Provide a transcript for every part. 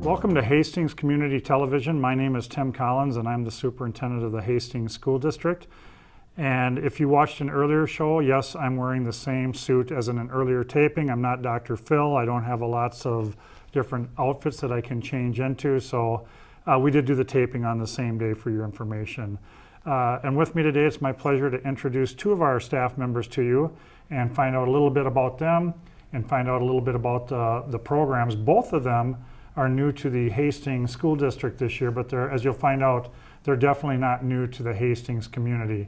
Welcome to Hastings Community Television. My name is Tim Collins and I'm the superintendent of the Hastings School District. And if you watched an earlier show, yes, I'm wearing the same suit as in an earlier taping. I'm not Dr. Phil. I don't have lots of different outfits that I can change into. So we did do the taping on the same day for your information. And with me today, it's my pleasure to introduce two of our staff members to you and find out a little bit about them and find out a little bit about the programs. Both of them are new to the Hastings School District this year, but as you'll find out, they're definitely not new to the Hastings community.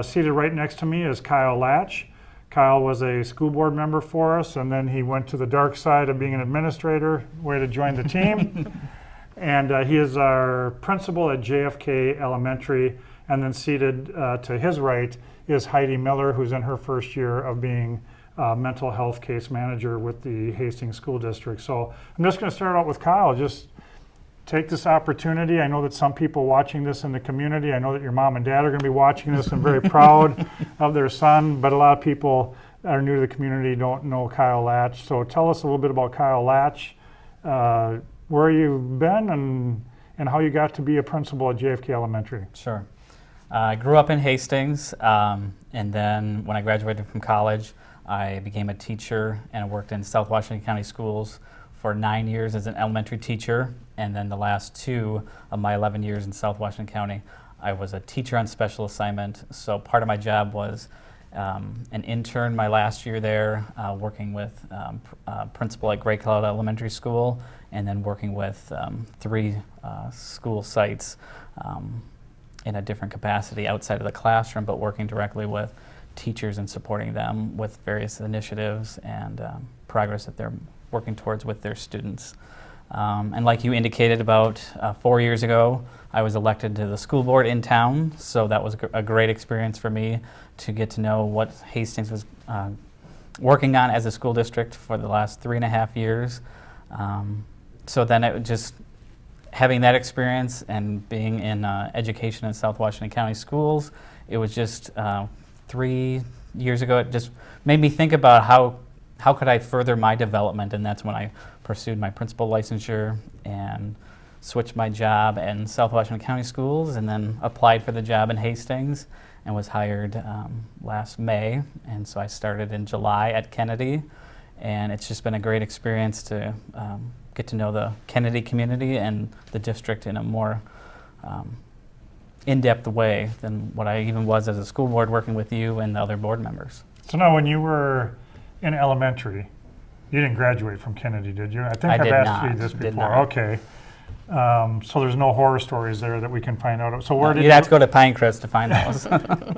Seated right next to me is Kyle Latch. Kyle was a school board member for us, and then he went to the dark side of being an administrator, way to join the team. And he is our principal at JFK Elementary. And then seated to his right is Heidi Miller, who's in her first year of being mental health case manager with the Hastings School District. So I'm just going to start out with Kyle. Just take this opportunity. I know that some people watching this in the community, I know that your mom and dad are going to be watching this and very proud of their son, but a lot of people that are new to the community don't know Kyle Latch. So tell us a little bit about Kyle Latch, where you've been and how you got to be a principal at JFK Elementary. Sure. I grew up in Hastings, and then when I graduated from college, I became a teacher and I worked in South Washington County Schools for 9 years as an elementary teacher, and then the last 2 of my 11 years in South Washington County, I was a teacher on special assignment. So part of my job was an intern my last year there, working with principal at Great Cloud Elementary School, and then working with 3 school sites in a different capacity outside of the classroom, but working directly with teachers and supporting them with various initiatives and progress that they're working towards with their students. And like you indicated, about 4 years ago, I was elected to the school board in town, so that was a great experience for me to get to know what Hastings was working on as a school district for the last 3.5 years. So then it just having that experience and being in education in South Washington County schools, it was just 3 years ago, it just made me think about how could I further my development, and that's when I pursued my principal licensure and switched my job in South Washington County Schools, and then applied for the job in Hastings and was hired last May, and so I started in July at Kennedy, and it's just been a great experience to get to know the Kennedy community and the district in a more in-depth way than what I even was as a school board working with you and the other board members. So now when you were in elementary, you didn't graduate from Kennedy, did you? I think I've did asked not. you this Did before. not. Okay. So there's no horror stories there that we can find out. So where did You'd have to go to Pinecrest to find those.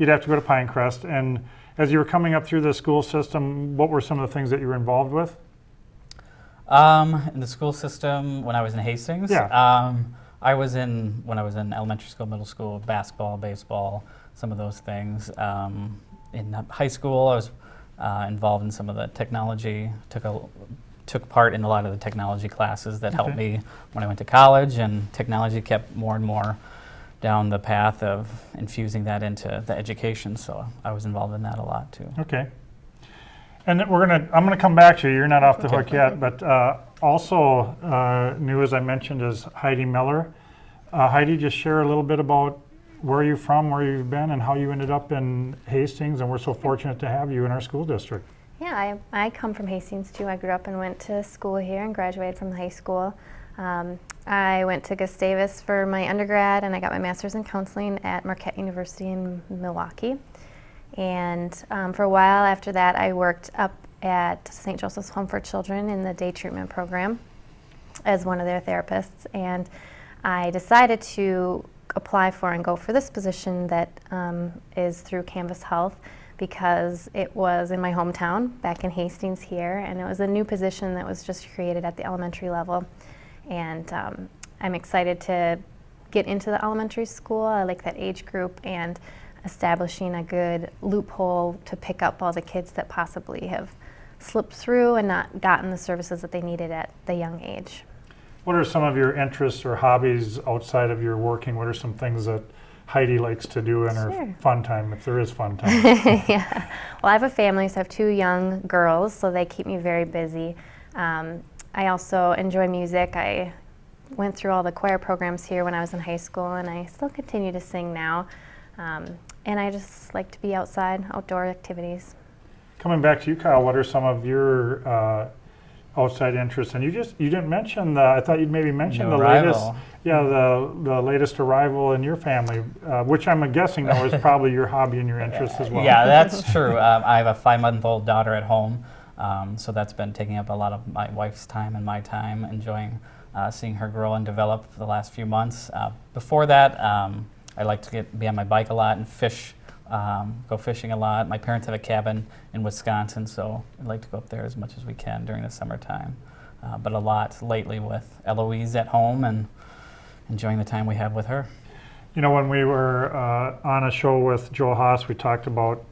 You'd have to go to Pinecrest. And as you were coming up through the school system, what were some of the things that you were involved with? In the school system, when I was in Hastings, Yeah. when I was in elementary school, middle school, basketball, baseball, some of those things. In high school, I was involved in some of the technology, took part in a lot of the technology classes that helped me when I went to college, and technology kept more and more down the path of infusing that into the education, so I was involved in that a lot too. Okay. And then I'm gonna come back to you. You're not off the hook yet, but also new, as I mentioned, is Heidi Miller. Heidi, just share a little bit about where you're from, where you've been, and how you ended up in Hastings, and we're so fortunate to have you in our school district. Yeah, I come from Hastings too. I grew up and went to school here and graduated from high school. I went to Gustavus for my undergrad, and I got my master's in counseling at Marquette University in Milwaukee. And for a while after that, I worked up at St. Joseph's Home for Children in the day treatment program as one of their therapists. And I decided to apply for and go for this position that is through Canvas Health, because it was in my hometown back in Hastings here, and it was a new position that was just created at the elementary level. And I'm excited to get into the elementary school. I like that age group, and establishing a good loophole to pick up all the kids that possibly have slipped through and not gotten the services that they needed at the young age. What are some of your interests or hobbies outside of your working? What are some things that Heidi likes to do in her fun time, if there is fun time? Yeah. Well, I have a family, so I have 2 young girls, so they keep me very busy. I also enjoy music. I went through all the choir programs here when I was in high school, and I still continue to sing now. And I just like to be outside, outdoor activities. Coming back to you, Kyle, what are some of your outside interests? And you didn't mention I thought you'd maybe mention New the arrival. the latest arrival in your family, which I'm guessing though is probably your hobby and your interest as well. Yeah, that's true. I have a 5-month-old daughter at home, so that's been taking up a lot of my wife's time and my time, enjoying seeing her grow and develop the last few months. Before that, I like to be on my bike a lot and fish, go fishing a lot. My parents have a cabin in Wisconsin, so I like to go up there as much as we can during the summertime. But a lot lately with Eloise at home and enjoying the time we have with her. You know, when we were on a show with Joe Haas, we talked about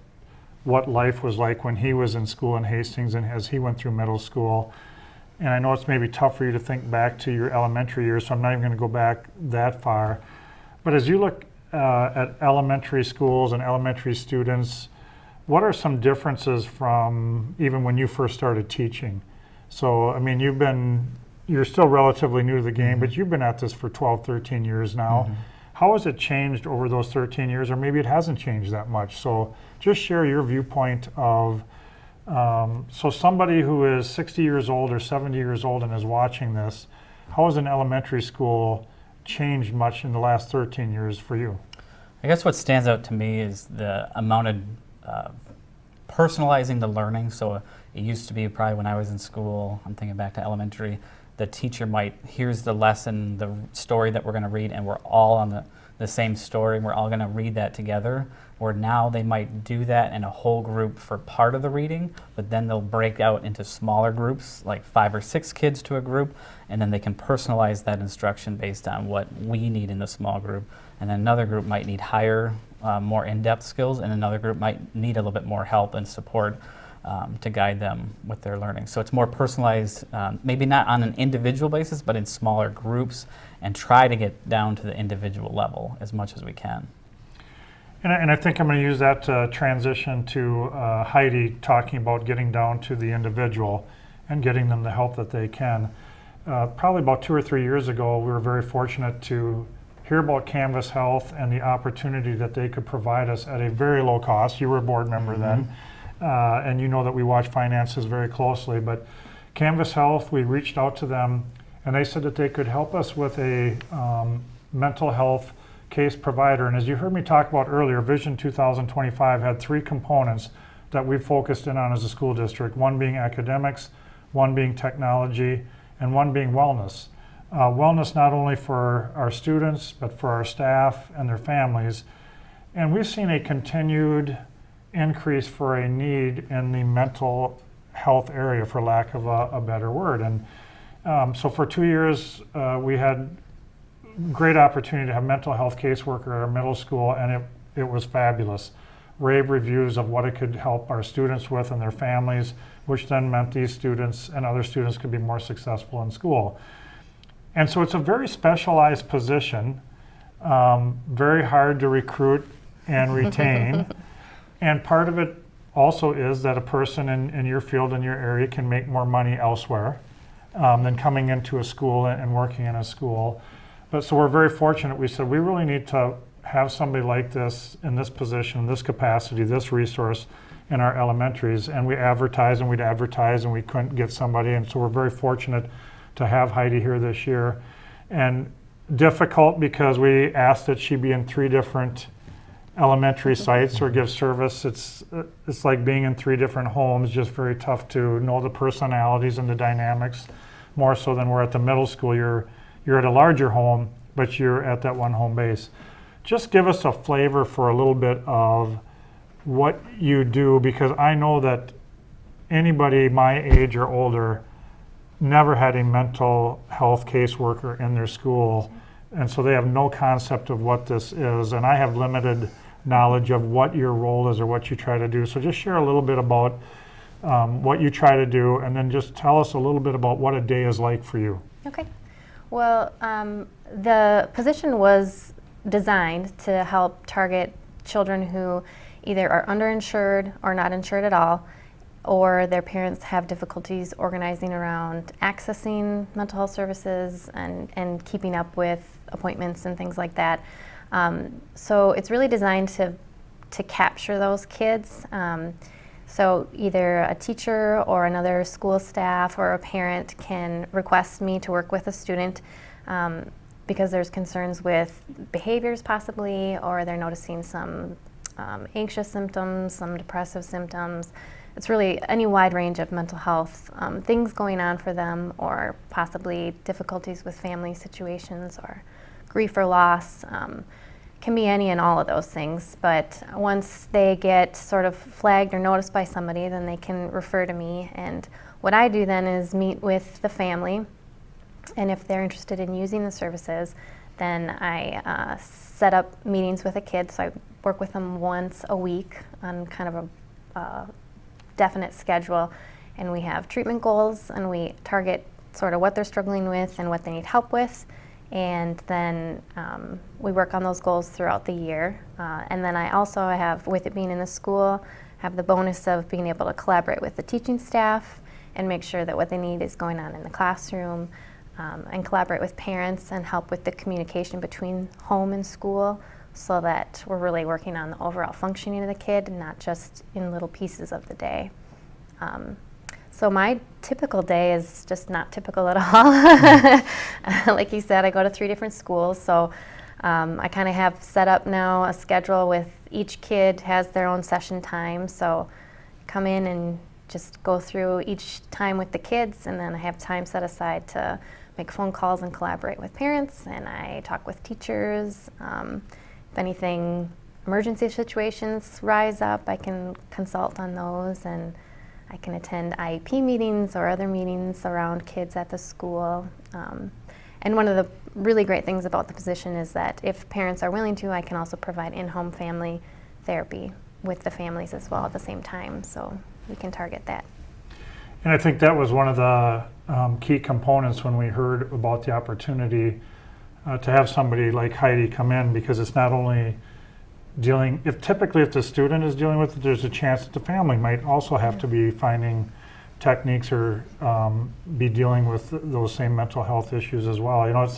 what life was like when he was in school in Hastings and as he went through middle school. And I know it's maybe tough for you to think back to your elementary years, so I'm not even going to go back that far. But as you look at elementary schools and elementary students, what are some differences from even when you first started teaching? So, I mean, you're still relatively new to the game, but you've been at this for 12, 13 years now. Mm-hmm. How has it changed over those 13 years, or maybe it hasn't changed that much? So just share your viewpoint of, so somebody who is 60 years old or 70 years old and is watching this, how has an elementary school changed much in the last 13 years for you? I guess what stands out to me is the amount of personalizing the learning. So it used to be probably when I was in school, I'm thinking back to elementary, the teacher might, here's the lesson, the story that we're going to read, and we're all on the same story, and we're all going to read that together. Where now they might do that in a whole group for part of the reading, but then they'll break out into smaller groups, like 5 or 6 kids to a group, and then they can personalize that instruction based on what we need in the small group. And then another group might need higher, more in-depth skills, and another group might need a little bit more help and support to guide them with their learning. So it's more personalized, maybe not on an individual basis, but in smaller groups, and try to get down to the individual level as much as we can. And I think I'm going to use that to transition to Heidi talking about getting down to the individual and getting them the help that they can. Probably about 2 or 3 years ago, we were very fortunate to hear about Canvas Health and the opportunity that they could provide us at a very low cost. You were a board member then, and you know that we watch finances very closely. But Canvas Health, we reached out to them, and they said that they could help us with a mental health case provider. And as you heard me talk about earlier, Vision 2025 had 3 components that we focused in on as a school district, one being academics, one being technology, and one being wellness. Wellness not only for our students, but for our staff and their families. And we've seen a continued increase for a need in the mental health area, for lack of a better word. And so for 2 years, we had great opportunity to have mental health caseworker at our middle school, and it was fabulous. Rave reviews of what it could help our students with and their families, which then meant these students and other students could be more successful in school. And so it's a very specialized position, very hard to recruit and retain. And part of it also is that a person in your field, in your area, can make more money elsewhere than coming into a school and working in a school. But so we're very fortunate. We said we really need to have somebody like this in this position, this capacity, this resource in our elementaries. And we advertised and we'd advertise and we couldn't get somebody. And so we're very fortunate to have Heidi here this year. And difficult because we asked that she be in 3 different elementary sites or give service. It's like being in 3 different homes, just very tough to know the personalities and the dynamics, more so than we're at the middle school. You're at a larger home, but you're at that one home base. Just give us a flavor for a little bit of what you do, because I know that anybody my age or older never had a mental health caseworker in their school, and so they have no concept of what this is, and I have limited knowledge of what your role is or what you try to do. So just share a little bit about what you try to do, and then just tell us a little bit about what a day is like for you. Okay. Well, the position was designed to help target children who either are underinsured or not insured at all, or their parents have difficulties organizing around accessing mental health services and keeping up with appointments and things like that. So it's really designed to capture those kids. So either a teacher or another school staff or a parent can request me to work with a student because there's concerns with behaviors possibly, or they're noticing some anxious symptoms, some depressive symptoms. It's really any wide range of mental health things going on for them, or possibly difficulties with family situations or grief or loss. Can be any and all of those things, but once they get sort of flagged or noticed by somebody, then they can refer to me. And what I do then is meet with the family, and if they're interested in using the services, then I set up meetings with a kid. So I work with them once a week on kind of a definite schedule, and we have treatment goals, and we target sort of what they're struggling with and what they need help with. And then we work on those goals throughout the year. And then I also have, with it being in the school, have the bonus of being able to collaborate with the teaching staff and make sure that what they need is going on in the classroom, and collaborate with parents and help with the communication between home and school, so that we're really working on the overall functioning of the kid and not just in little pieces of the day. So my typical day is just not typical at all. Like you said, I go to 3 different schools, so I kind of have set up now a schedule with each kid has their own session time. So come in and just go through each time with the kids, and then I have time set aside to make phone calls and collaborate with parents, and I talk with teachers. If anything, emergency situations rise up, I can consult on those, and I can attend IEP meetings or other meetings around kids at the school. And one of the really great things about the position is that if parents are willing to, I can also provide in-home family therapy with the families as well at the same time, so we can target that. And I think that was one of the key components when we heard about the opportunity to have somebody like Heidi come in, because it's not only dealing, if the student is dealing with it, there's a chance that the family might also have to be finding techniques or be dealing with those same mental health issues as well. You know,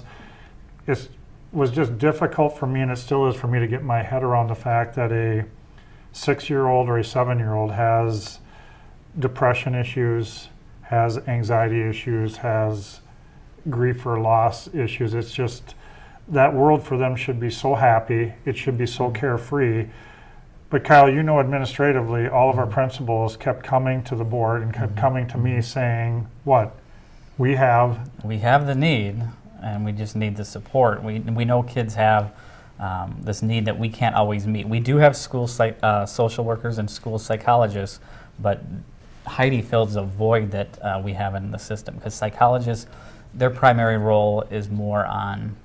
it was just difficult for me, and it still is for me, to get my head around the fact that a 6-year-old or a 7-year-old has depression issues, has anxiety issues, has grief or loss issues. It's just, that world for them should be so happy, it should be so carefree. But Kyle, you know, administratively, all of our principals kept coming to the board and kept coming to me saying, what? We have the need, and we just need the support. We know kids have this need that we can't always meet. We do have school social workers and school psychologists, but Heidi fills a void that we have in the system, because psychologists, their primary role is more on,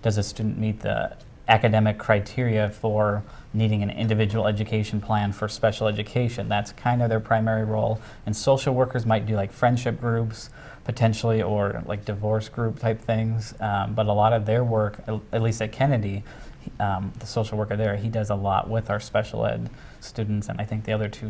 does a student meet the academic criteria for needing an individual education plan for special education? That's kind of their primary role. And social workers might do like friendship groups potentially, or like divorce group type things. But a lot of their work, at least at Kennedy, the social worker there, he does a lot with our special ed students, and I think the other 2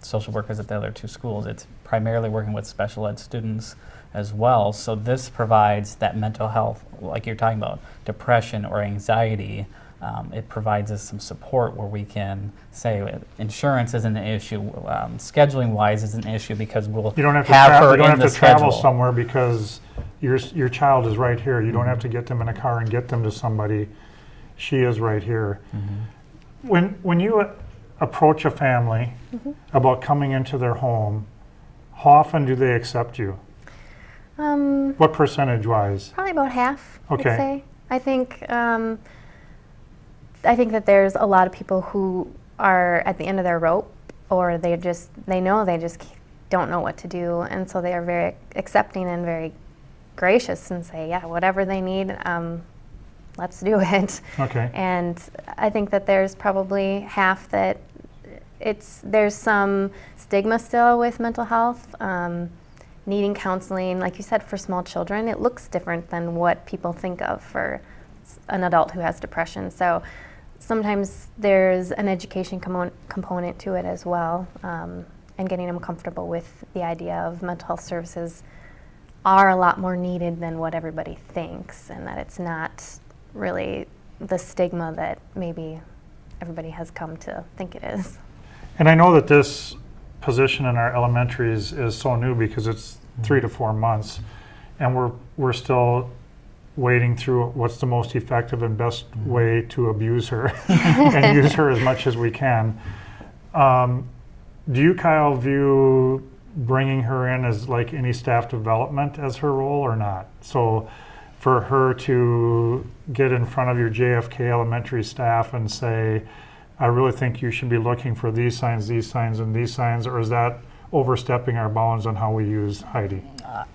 social workers at the other 2 schools, it's primarily working with special ed students as well. So this provides that mental health, like you're talking about, depression or anxiety. It provides us some support where we can say insurance isn't an issue, scheduling wise is an issue, because we'll You don't have to travel somewhere because your child is right here. You don't have to get them in a car and get them to somebody. She is right here. When you approach a family about coming into their home, how often do they accept you? What percentage-wise? Probably about half, Okay. I'd say. I think that there's a lot of people who are at the end of their rope, or they just don't know what to do, and so they are very accepting and very gracious and say, yeah, whatever they need, let's do it. Okay. And I think that there's probably half that there's some stigma still with mental health, needing counseling. Like you said, for small children, it looks different than what people think of for an adult who has depression. So sometimes there's an education component to it as well. and getting them comfortable with the idea of mental health services are a lot more needed than what everybody thinks, and that it's not really the stigma that maybe everybody has come to think it is. And I know that this position in our elementaries is so new because it's 3 to 4 months, and we're still wading through what's the most effective and best way to abuse her and use her as much as we can. Do you, Kyle, view bringing her in as like any staff development as her role or not? So for her to get in front of your JFK elementary staff and say, I really think you should be looking for these signs, and these signs, or is that overstepping our bounds on how we use Heidi?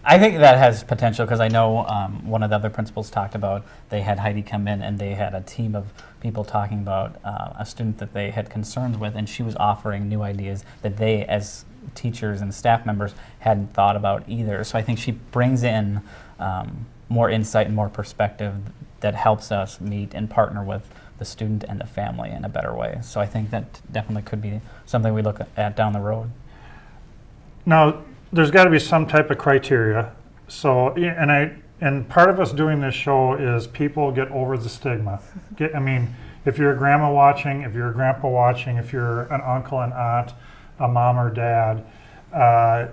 I think that has potential because I know one of the other principals talked about they had Heidi come in and they had a team of people talking about a student that they had concerns with, and she was offering new ideas that they as teachers and staff members hadn't thought about either. So I think she brings in more insight and more perspective that helps us meet and partner with the student and the family in a better way. So I think that definitely could be something we look at down the road. Now, there's got to be some type of criteria. So, and part of us doing this show is people get over the stigma. I mean, if you're a grandma watching, if you're a grandpa watching, if you're an uncle and aunt, a mom or dad,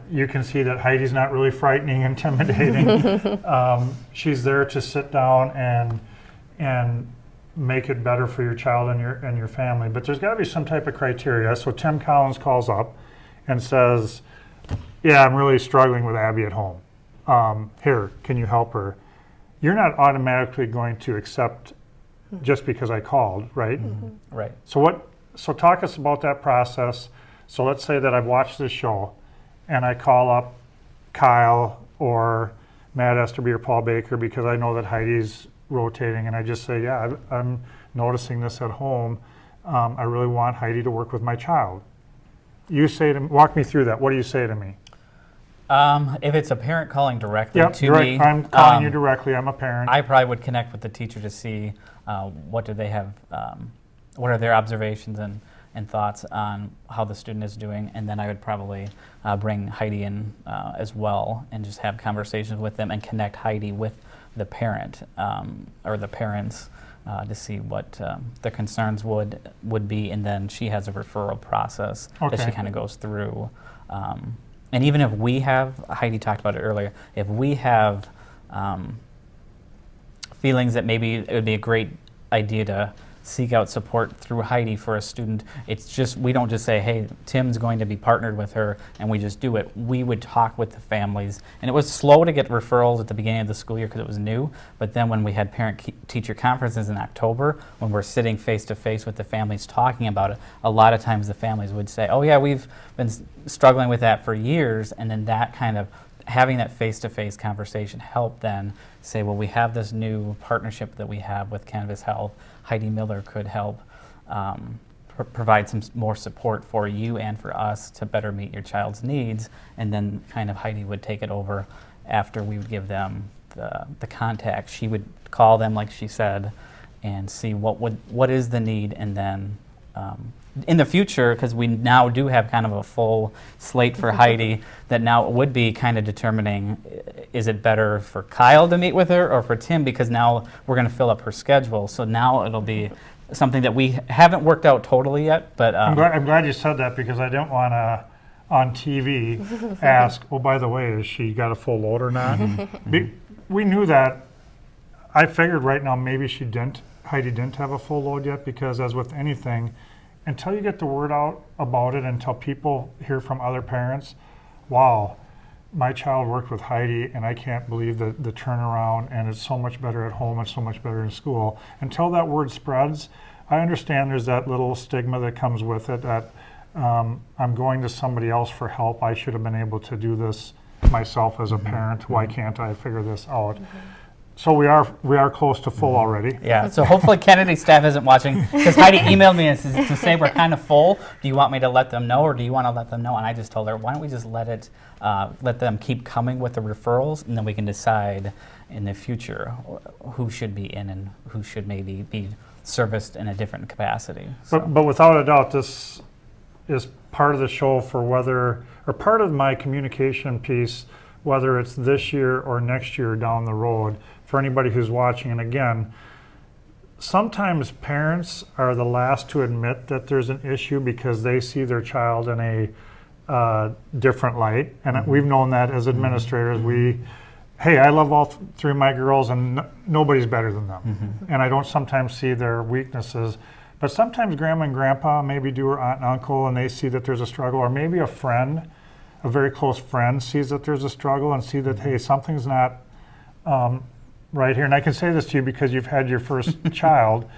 you can see that Heidi's not really frightening, intimidating. She's there to sit down and make it better for your child and your family. But there's got to be some type of criteria. So Tim Collins calls up and says, yeah, I'm really struggling with Abby at home. Here, can you help her? You're not automatically going to accept just because I called, right? Mm-hmm. Right. So talk us about that process. So let's say that I've watched this show and I call up Kyle or Matt Esterby or Paul Baker because I know that Heidi's rotating, and I just say, yeah, I'm noticing this at home. I really want Heidi to work with my child. You say to me, walk me through that. What do you say to me? If it's a parent calling directly to direct, me, I'm calling you directly. I'm a parent. I probably would connect with the teacher to see what do they have, what are their observations and thoughts on how the student is doing, and then I would probably bring Heidi in as well and just have conversations with them and connect Heidi with the parent or the parents to see what the concerns would be, and then she has a referral process that she kind of goes through. And even if we have, Heidi talked about it earlier, if we have feelings that maybe it would be a great idea to seek out support through Heidi for a student, it's just, we don't just say, hey, Tim's going to be partnered with her, and we just do it. We would talk with the families, and it was slow to get referrals at the beginning of the school year because it was new, but then when we had parent-teacher conferences in October, when we're sitting face-to-face with the families talking about it, a lot of times the families would say, oh yeah, we've been struggling with that for years, and then that kind of having that face-to-face conversation helped then say, well, we have this new partnership that we have with Canvas Health. Heidi Miller could help provide some more support for you and for us to better meet your child's needs. And then kind of Heidi would take it over after we would give them the contact. She would call them, like she said, and see what is the need, and then in the future, because we now do have kind of a full slate for Heidi, that now would be kind of determining, is it better for Kyle to meet with her or for Tim, because now we're going to fill up her schedule. So now it'll be something that we haven't worked out totally yet. But I'm glad you said that, because I didn't want to, on TV, ask, oh, by the way, has she got a full load or not? We knew that. I figured right now maybe Heidi didn't have a full load yet, because as with anything, until you get the word out about it, until people hear from other parents, wow, my child worked with Heidi and I can't believe the turnaround, and it's so much better at home and so much better in school. Until that word spreads, I understand there's that little stigma that comes with it, that I'm going to somebody else for help. I should have been able to do this myself as a parent. Why can't I figure this out? So we are close to full already. Yeah, so hopefully Kennedy staff isn't watching, because Heidi emailed me and says, to say we're kind of full, do you want me to let them know, or do you want to let them know? And I just told her, why don't we just let them keep coming with the referrals, and then we can decide in the future who should be in and who should maybe be serviced in a different capacity. So. But without a doubt, is part of the show for whether, or part of my communication piece, whether it's this year or next year down the road, for anybody who's watching. And again, sometimes parents are the last to admit that there's an issue because they see their child in a different light. And we've known that as administrators. Hey, I love all three of my girls and nobody's better than them. And I don't sometimes see their weaknesses. But sometimes grandma and grandpa maybe do, or aunt and uncle, and they see that there's a struggle. Or maybe a friend, a very close friend, sees that there's a struggle and see that, hey, something's not right here. And I can say this to you because you've had your first child.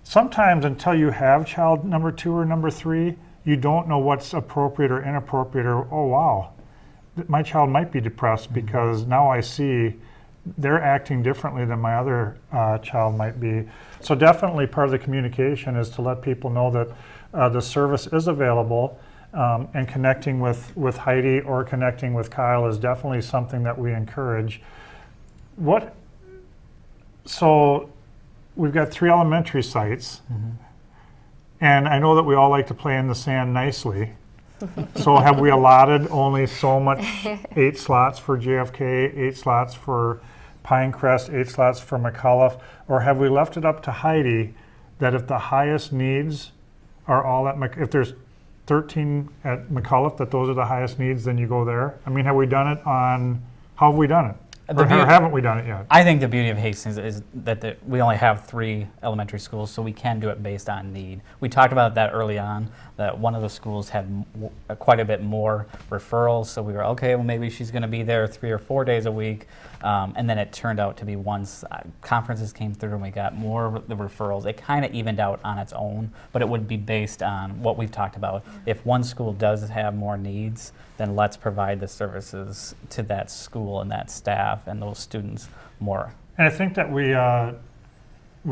Sometimes until you have child number 2 or number 3, you don't know what's appropriate or inappropriate, or, oh, wow, my child might be depressed because now I see they're acting differently than my other child might be. So definitely part of the communication is to let people know that the service is available, and connecting with Heidi or connecting with Kyle is definitely something that we encourage. So we've got 3 elementary sites, and I know that we all like to play in the sand nicely. So have we allotted only so much, 8 slots for JFK, 8 slots for Pinecrest, 8 slots for McAuliffe, or have we left it up to Heidi that if the highest needs are all at, if there's 13 at McAuliffe, that those are the highest needs, then you go there? I mean, have we done it on, how have we done it? Or haven't we done it yet? I think the beauty of Hastings is that we only have 3 elementary schools, so we can do it based on need. We talked about that early on, that one of the schools had quite a bit more referrals, so we were, okay, well, maybe she's going to be there 3 or 4 days a week. And then it turned out to be once conferences came through and we got more of the referrals, it kind of evened out on its own, but it would be based on what we've talked about. If one school does have more needs, then let's provide the services to that school and that staff and those students more. And I think that we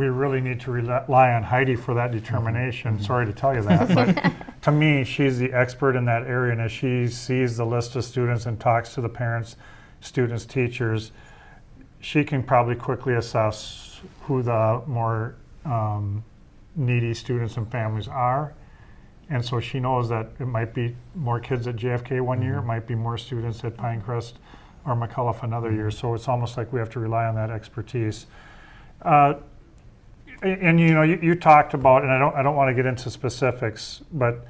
really need to rely on Heidi for that determination. Sorry to tell you that, but to me, she's the expert in that area, and as she sees the list of students and talks to the parents, students, teachers, she can probably quickly assess who the more needy students and families are. And so she knows that it might be more kids at JFK one year, it might be more students at Pinecrest or McAuliffe another year. So it's almost like we have to rely on that expertise. And you know, you talked about, and I don't want to get into specifics, but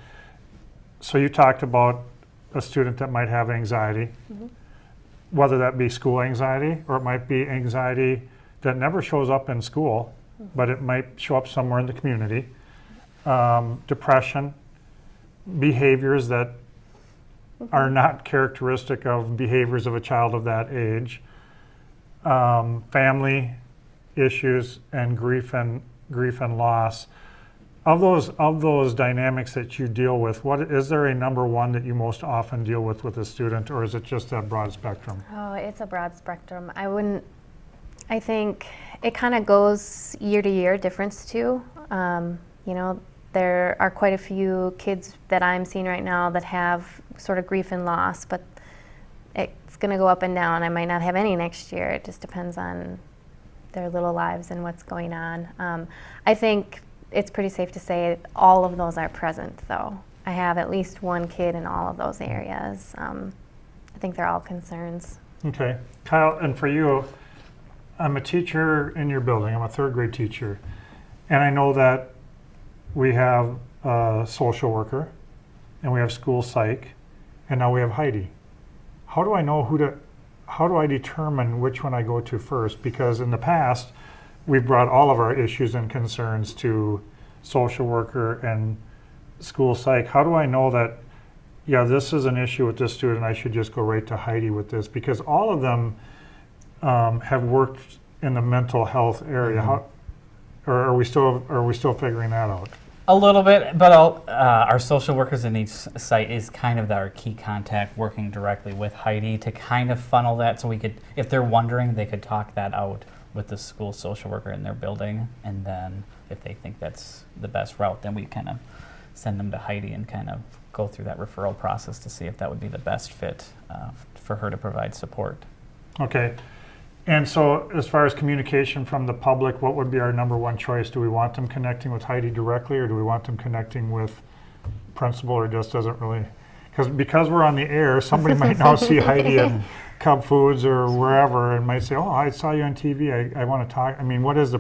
so you talked about a student that might have anxiety, whether that be school anxiety or it might be anxiety that never shows up in school, but it might show up somewhere in the community. Depression, behaviors that are not characteristic of behaviors of a child of that age, family issues, and grief and loss. Of those dynamics that you deal with, what is there a number one that you most often deal with a student, or is it just a broad spectrum? Oh, it's a broad spectrum. I think it kind of goes year to year, difference too. You know, there are quite a few kids that I'm seeing right now that have sort of grief and loss, but it's going to go up and down. I might not have any next year. It just depends on their little lives and what's going on. I think it's pretty safe to say all of those are present, though. I have at least one kid in all of those areas. I think they're all concerns. Okay. Kyle, and for you, I'm a teacher in your building. I'm a 3rd grade teacher. And I know that we have a social worker, and we have school psych, and now we have Heidi. How do I know how do I determine which one I go to first? Because in the past, we've brought all of our issues and concerns to social worker and school psych. How do I know that, yeah, this is an issue with this student, I should just go right to Heidi with this? Because all of them have worked in the mental health area. Or are we still figuring that out? A little bit, but our social workers in each site is kind of our key contact, working directly with Heidi to kind of funnel that, so we could, if they're wondering, they could talk that out with the school social worker in their building, and then if they think that's the best route, then we kind of send them to Heidi and kind of go through that referral process to see if that would be the best fit for her to provide support. Okay. And so as far as communication from the public, what would be our number one choice? Do we want them connecting with Heidi directly, or do we want them connecting with principal or just doesn't really, because we're on the air, somebody might now see Heidi at Cub Foods or wherever and might say, oh, I saw you on TV, I want to talk. I mean, what is the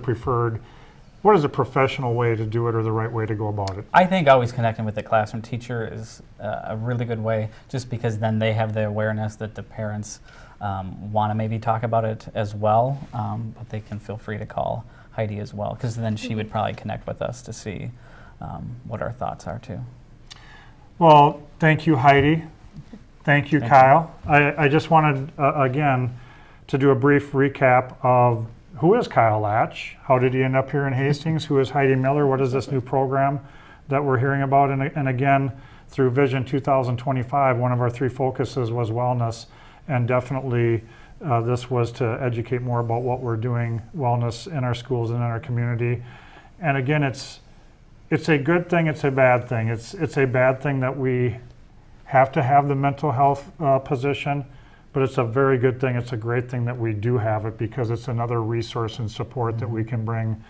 professional way to do it or the right way to go about it? I think always connecting with the classroom teacher is a really good way, just because then they have the awareness that the parents want to maybe talk about it as well, but they can feel free to call Heidi as well, because then she would probably connect with us to see what our thoughts are too. Well, thank you, Heidi. Thank you, Thank Kyle. I just wanted, again, to do a brief recap of who is Kyle Latch? How did he end up here in Hastings? Who is Heidi Miller? What is this new program that we're hearing about? And again, through Vision 2025, one of our 3 focuses was wellness, and definitely this was to educate more about what we're doing, wellness in our schools and in our community. And again, it's a good thing, it's a bad thing. It's a bad thing that we have to have the mental health position, but it's a very good thing. It's a great thing that we do have it, because it's another resource and support that we can bring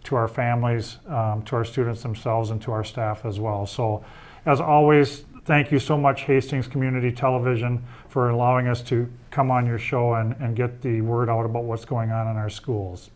to our families, to our students themselves, and to our staff as well. So as always, thank you so much, Hastings Community Television, for allowing us to come on your show and get the word out about what's going on in our schools.